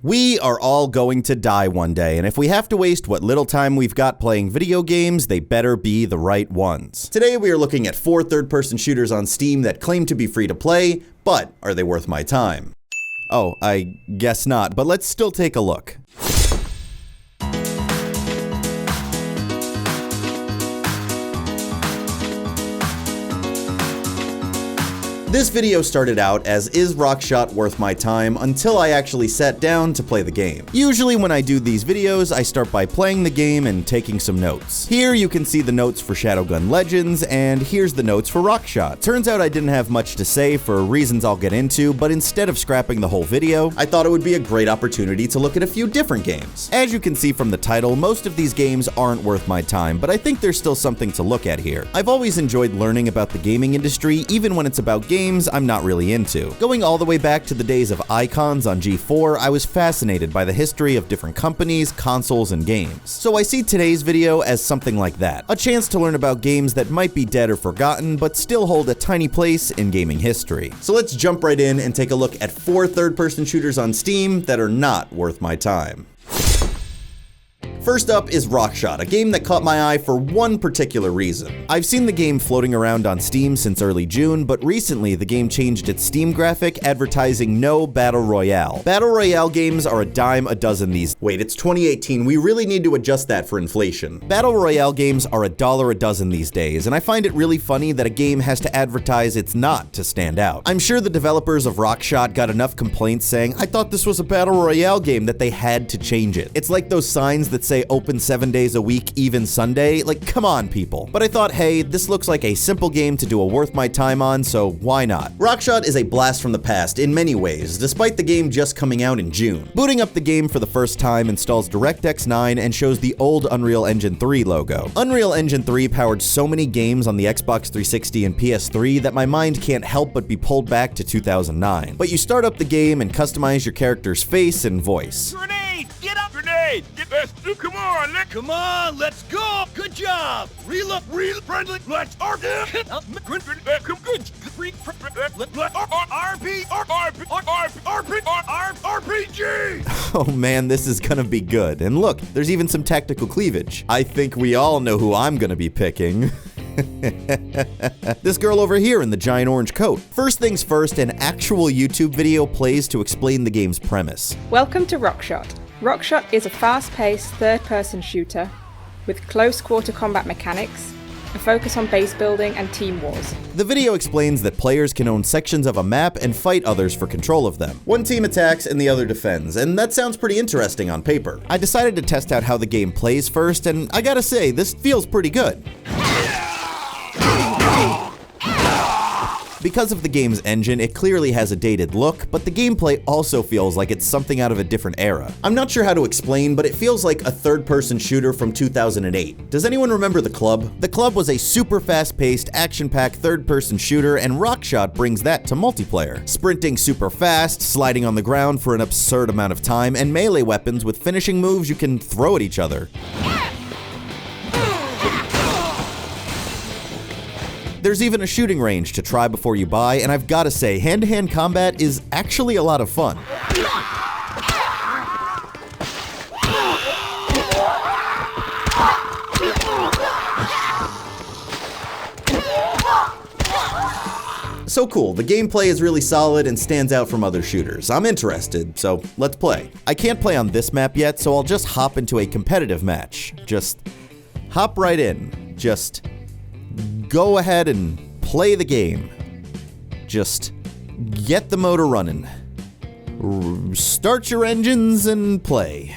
We are all going to die one day, and if we have to waste what little time we've got playing video games, they better be the right ones. Today we are looking at 4 third-person shooters on Steam that claim to be free to play, but are they worth my time? Oh, I guess not, but let's still take a look. This video started out as is Rockshot worth my time until I actually sat down to play the game. Usually when I do these videos, I start by playing the game and taking some notes. Here you can see the notes for Shadowgun Legends, and here's the notes for Rockshot. Turns out I didn't have much to say for reasons I'll get into, but instead of scrapping the whole video, I thought it would be a great opportunity to look at a few different games. As you can see from the title, most of these games aren't worth my time, but I think there's still something to look at here. I've always enjoyed learning about the gaming industry, even when it's about games I'm not really into. Going all the way back to the days of icons on G4, I was fascinated by the history of different companies, consoles, and games. So I see today's video as something like that. A chance to learn about games that might be dead or forgotten, but still hold a tiny place in gaming history. So let's jump right in and take a look at 4 third-person shooters on Steam that are not worth my time. First up is Rockshot, a game that caught my eye for one particular reason. I've seen the game floating around on Steam since early June, but recently the game changed its Steam graphic, advertising no Battle Royale. Battle Royale games are a dime a dozen these. Wait, it's 2018, we really need to adjust that for inflation. Battle Royale games are $1 a dozen these days, and I find it really funny that a game has to advertise it's not to stand out. I'm sure the developers of Rockshot got enough complaints saying, I thought this was a Battle Royale game, that they had to change it. It's like those signs that say open 7 days a week, even Sunday. Like, come on, people. But I thought, hey, this looks like a simple game to do a worth my time on, so why not? Rockshot is a blast from the past in many ways, despite the game just coming out in June. Booting up the game for the first time installs DirectX 9 and shows the old Unreal Engine 3 logo. Unreal Engine 3 powered so many games on the Xbox 360 and PS3 that my mind can't help but be pulled back to 2009. But you start up the game and customize your character's face and voice. Grenade! Get up! Grenade! Get this! Come on, let's go! Good job! Reload! Friendly! Let's RPG! Oh man, this is gonna be good. And look, there's even some tactical cleavage. I think we all know who I'm gonna be picking. This girl over here in the giant orange coat. First things first, an actual YouTube video plays to explain the game's premise. Welcome to Rockshot. Rockshot is a fast-paced third-person shooter with close-quarter combat mechanics, a focus on base building and team wars. The video explains that players can own sections of a map and fight others for control of them. One team attacks and the other defends, and that sounds pretty interesting on paper. I decided to test out how the game plays first, and I gotta say, this feels pretty good. Because of the game's engine, it clearly has a dated look, but the gameplay also feels like it's something out of a different era. I'm not sure how to explain, but it feels like a third-person shooter from 2008. Does anyone remember The Club? The Club was a super fast-paced, action-packed third-person shooter, and Rockshot brings that to multiplayer. Sprinting super fast, sliding on the ground for an absurd amount of time, and melee weapons with finishing moves you can throw at each other. There's even a shooting range to try before you buy, and I've gotta say, hand-to-hand combat is actually a lot of fun. So cool, the gameplay is really solid and stands out from other shooters. I'm interested, so let's play. I can't play on this map yet, so I'll just hop into a competitive match. Just hop right in. Just go ahead and play the game. Just get the motor running. Start your engines and play.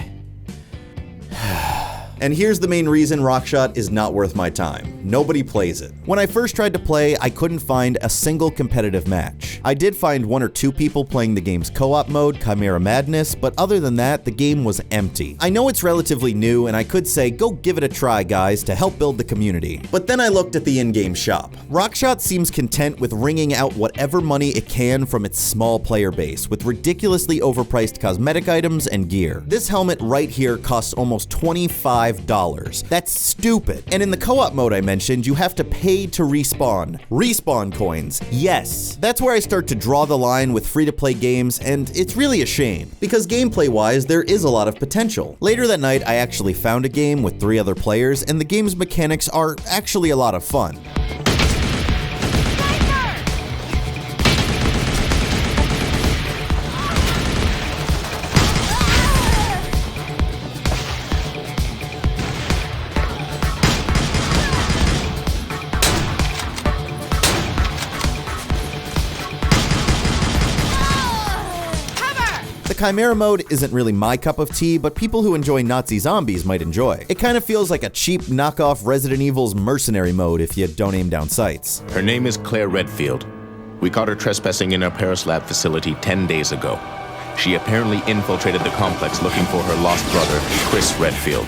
And here's the main reason Rockshot is not worth my time. Nobody plays it. When I first tried to play, I couldn't find a single competitive match. I did find 1 or 2 people playing the game's co-op mode, Chimera Madness, but other than that, the game was empty. I know it's relatively new, and I could say, go give it a try, guys, to help build the community. But then I looked at the in-game shop. Rockshot seems content with wringing out whatever money it can from its small player base, with ridiculously overpriced cosmetic items and gear. This helmet right here costs almost $25. $5. That's stupid. And in the co-op mode I mentioned, you have to pay to respawn. Respawn coins. Yes. That's where I start to draw the line with free-to-play games, and it's really a shame, because gameplay-wise, there is a lot of potential. Later that night, I actually found a game with 3 other players, and the game's mechanics are actually a lot of fun. The Chimera mode isn't really my cup of tea, but people who enjoy Nazi zombies might enjoy. It kind of feels like a cheap knockoff Resident Evil's mercenary mode if you don't aim down sights. Her name is Claire Redfield. We caught her trespassing in our Paris lab facility 10 days ago. She apparently infiltrated the complex looking for her lost brother, Chris Redfield,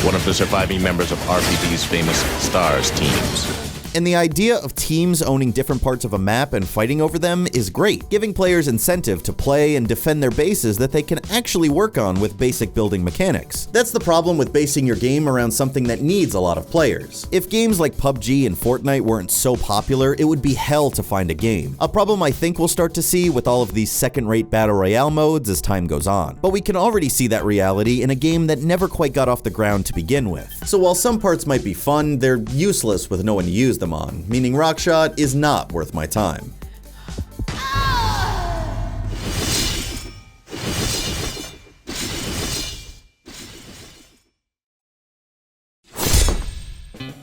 one of the surviving members of RPD's famous STARS teams. And the idea of teams owning different parts of a map and fighting over them is great, giving players incentive to play and defend their bases that they can actually work on with basic building mechanics. That's the problem with basing your game around something that needs a lot of players. If games like PUBG and Fortnite weren't so popular, it would be hell to find a game. A problem I think we'll start to see with all of these second-rate Battle Royale modes as time goes on. But we can already see that reality in a game that never quite got off the ground to begin with. So while some parts might be fun, they're useless with no one to use them on, meaning Rockshot is not worth my time.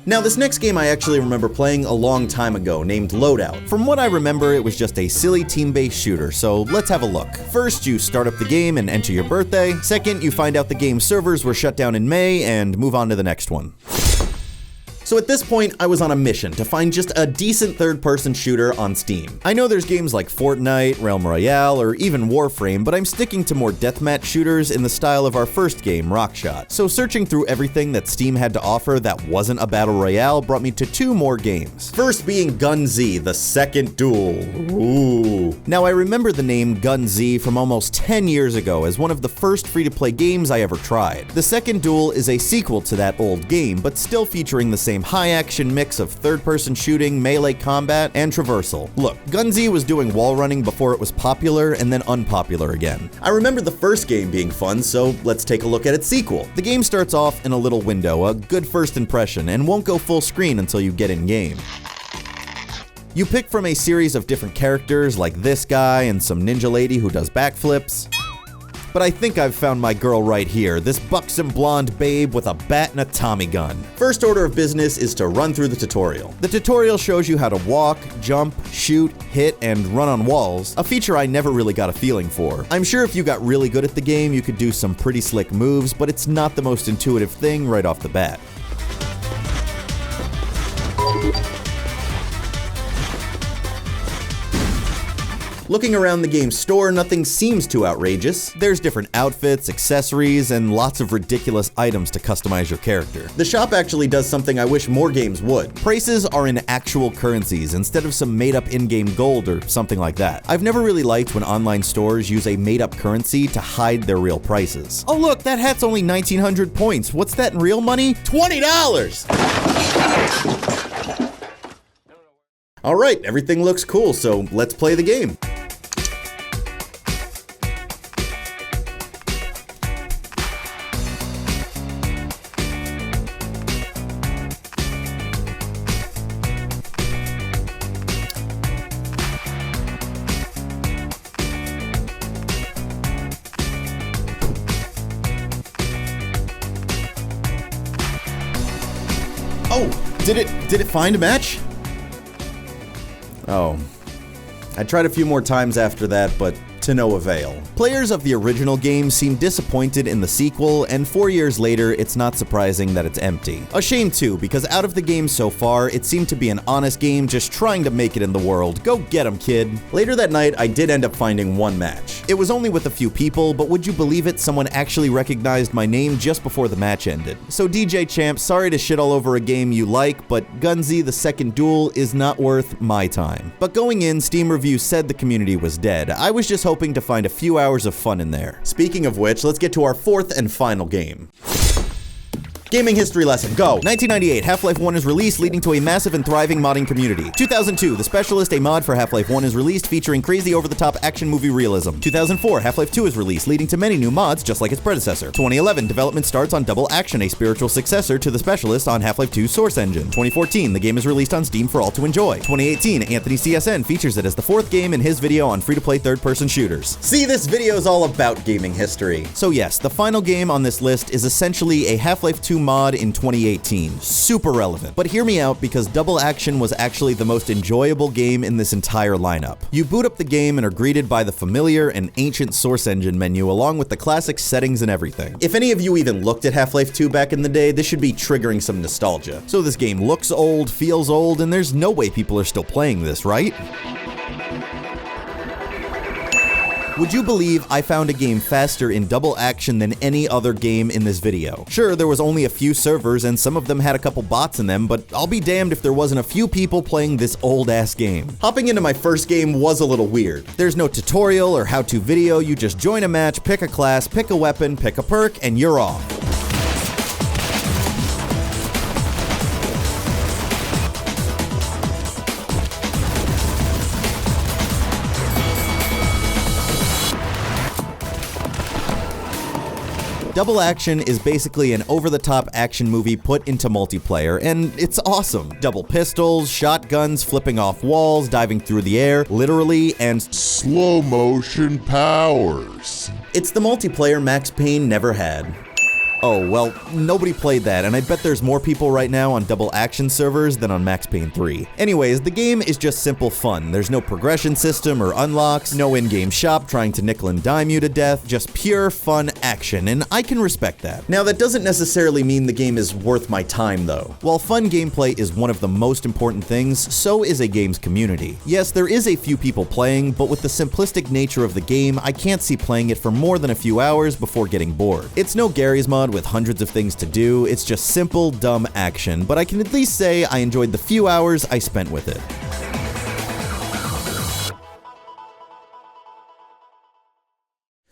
Now, this next game I actually remember playing a long time ago, named Loadout. From what I remember, it was just a silly team-based shooter, so let's have a look. First, you start up the game and enter your birthday. Second, you find out the game's servers were shut down in May and move on to the next one. So at this point, I was on a mission to find just a decent third-person shooter on Steam. I know there's games like Fortnite, Realm Royale, or even Warframe, but I'm sticking to more deathmatch shooters in the style of our first game, Rockshot. So searching through everything that Steam had to offer that wasn't a Battle Royale brought me to 2 more games. First being Gun Z, the second duel. Ooh. Now I remember the name Gun Z from almost 10 years ago as one of the first free-to-play games I ever tried. The second duel is a sequel to that old game, but still featuring the same high-action mix of third-person shooting, melee combat, and traversal. Look, Gun Z was doing wall running before it was popular and then unpopular again. I remember the first game being fun, so let's take a look at its sequel. The game starts off in a little window, a good first impression, and won't go full screen until you get in-game. You pick from a series of different characters like this guy and some ninja lady who does backflips. But I think I've found my girl right here, this buxom blonde babe with a bat and a Tommy gun. First order of business is to run through the tutorial. The tutorial shows you how to walk, jump, shoot, hit, and run on walls, a feature I never really got a feeling for. I'm sure if you got really good at the game, you could do some pretty slick moves, but it's not the most intuitive thing right off the bat. Looking around the game's store, nothing seems too outrageous. There's different outfits, accessories, and lots of ridiculous items to customize your character. The shop actually does something I wish more games would. Prices are in actual currencies instead of some made-up in-game gold or something like that. I've never really liked when online stores use a made-up currency to hide their real prices. Oh look, that hat's only 1,900 points. What's that in real money? $20! Alright, everything looks cool, so let's play the game. Oh, did it find a match? Oh. I tried a few more times after that, but to no avail. Players of the original game seem disappointed in the sequel, and 4 years later, it's not surprising that it's empty. A shame too, because out of the game so far, it seemed to be an honest game just trying to make it in the world. Go get 'em, kid. Later that night, I did end up finding one match. It was only with a few people, but would you believe it, someone actually recognized my name just before the match ended. So DJ Champ, sorry to shit all over a game you like, but Gun Z the Second Duel is not worth my time. But going in, Steam reviews said the community was dead. I was just hoping to find a few hours of fun in there. Speaking of which, let's get to our 4th and final game. Gaming history lesson, go! 1998, Half-Life 1 is released, leading to a massive and thriving modding community. 2002, The Specialist, a mod for Half-Life 1 is released, featuring crazy over-the-top action movie realism. 2004, Half-Life 2 is released, leading to many new mods, just like its predecessor. 2011, development starts on Double Action, a spiritual successor to The Specialist on Half-Life 2's Source Engine. 2014, the game is released on Steam for all to enjoy. 2018, AnthonyCSN features it as the 4th game in his video on free-to-play third-person shooters. See, this video is all about gaming history. So yes, the final game on this list is essentially a Half-Life 2 mod in 2018. Super relevant. But hear me out, because Double Action was actually the most enjoyable game in this entire lineup. You boot up the game and are greeted by the familiar and ancient Source Engine menu along with the classic settings and everything. If any of you even looked at Half-Life 2 back in the day, this should be triggering some nostalgia. So this game looks old, feels old, and there's no way people are still playing this, right? Would you believe I found a game faster in Double Action than any other game in this video? Sure, there was only a few servers and some of them had a couple bots in them, but I'll be damned if there wasn't a few people playing this old-ass game. Hopping into my first game was a little weird. There's no tutorial or how-to video, you just join a match, pick a class, pick a weapon, pick a perk, and you're off. Double Action is basically an over-the-top action movie put into multiplayer, and it's awesome. Double pistols, shotguns, flipping off walls, diving through the air, literally, and slow motion powers. It's the multiplayer Max Payne never had. Oh, well, nobody played that, and I bet there's more people right now on Double Action servers than on Max Payne 3. Anyways, the game is just simple fun. There's no progression system or unlocks, no in-game shop trying to nickel and dime you to death, just pure fun action, and I can respect that. Now, that doesn't necessarily mean the game is worth my time, though. While fun gameplay is one of the most important things, so is a game's community. Yes, there is a few people playing, but with the simplistic nature of the game, I can't see playing it for more than a few hours before getting bored. It's no Garry's Mod with hundreds of things to do, it's just simple, dumb action, but I can at least say I enjoyed the few hours I spent with it.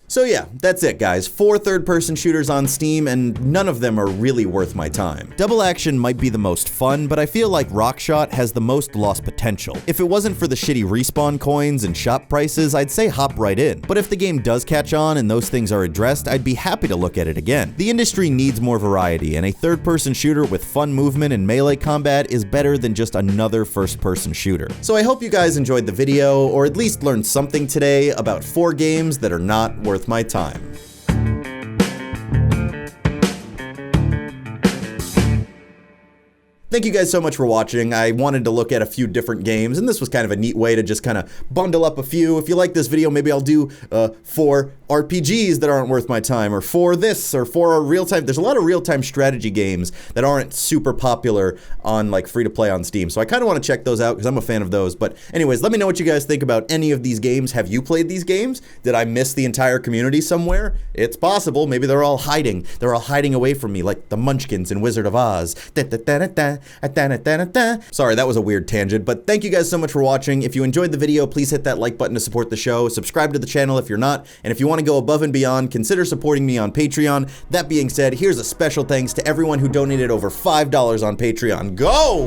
So yeah, that's it guys. 4 third-person shooters on Steam, and none of them are really worth my time. Double Action might be the most fun, but I feel like Rockshot has the most lost potential. If it wasn't for the shitty respawn coins and shop prices, I'd say hop right in. But if the game does catch on and those things are addressed, I'd be happy to look at it again. The industry needs more variety, and a third-person shooter with fun movement and melee combat is better than just another first-person shooter. So I hope you guys enjoyed the video, or at least learned something today about 4 games that are not worth my time. Thank you guys so much for watching. I wanted to look at a few different games, and this was kind of a neat way to just kind of bundle up a few. If you like this video, maybe I'll do 4 RPGs that aren't worth my time, or 4 this, or 4 real-time. There's a lot of real-time strategy games that aren't super popular on like free-to-play on Steam, so I kind of want to check those out because I'm a fan of those. But anyways, let me know what you guys think about any of these games. Have you played these games? Did I miss the entire community somewhere? It's possible. Maybe they're all hiding. They're all hiding away from me, like the Munchkins in Wizard of Oz. Sorry, that was a weird tangent, but thank you guys so much for watching. If you enjoyed the video, please hit that like button to support the show. Subscribe to the channel if you're not, and if you want to go above and beyond, consider supporting me on Patreon. That being said, here's a special thanks to everyone who donated over $5 on Patreon. Go!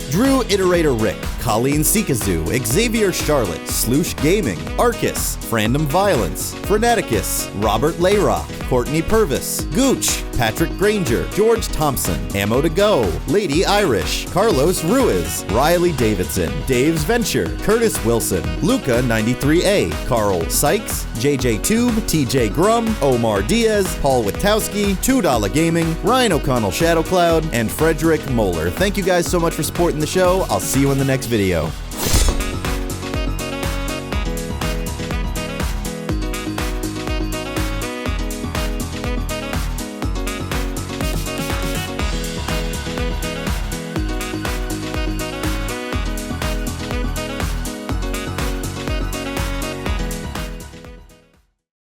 Drew Iterator Rick, Colleen Sikazoo, Xavier Charlotte, Sloosh Gaming, Arcus, Frandom Violence, Freneticus, Robert Layrock, Courtney Purvis, Gooch, Patrick Granger, George Thompson, Ammo to Go, Lady Irish, Carlos Ruiz, Riley Davidson, Dave's Venture, Curtis Wilson, Luca 93A, Carl Sykes, JJ Tube, TJ Grum, Omar Diaz, Paul Witowski, $2 Gaming, Ryan O'Connell SHADOWCLOUD, and Frederick Moeller. Thank you guys so much for supporting the show. I'll see you in the next video.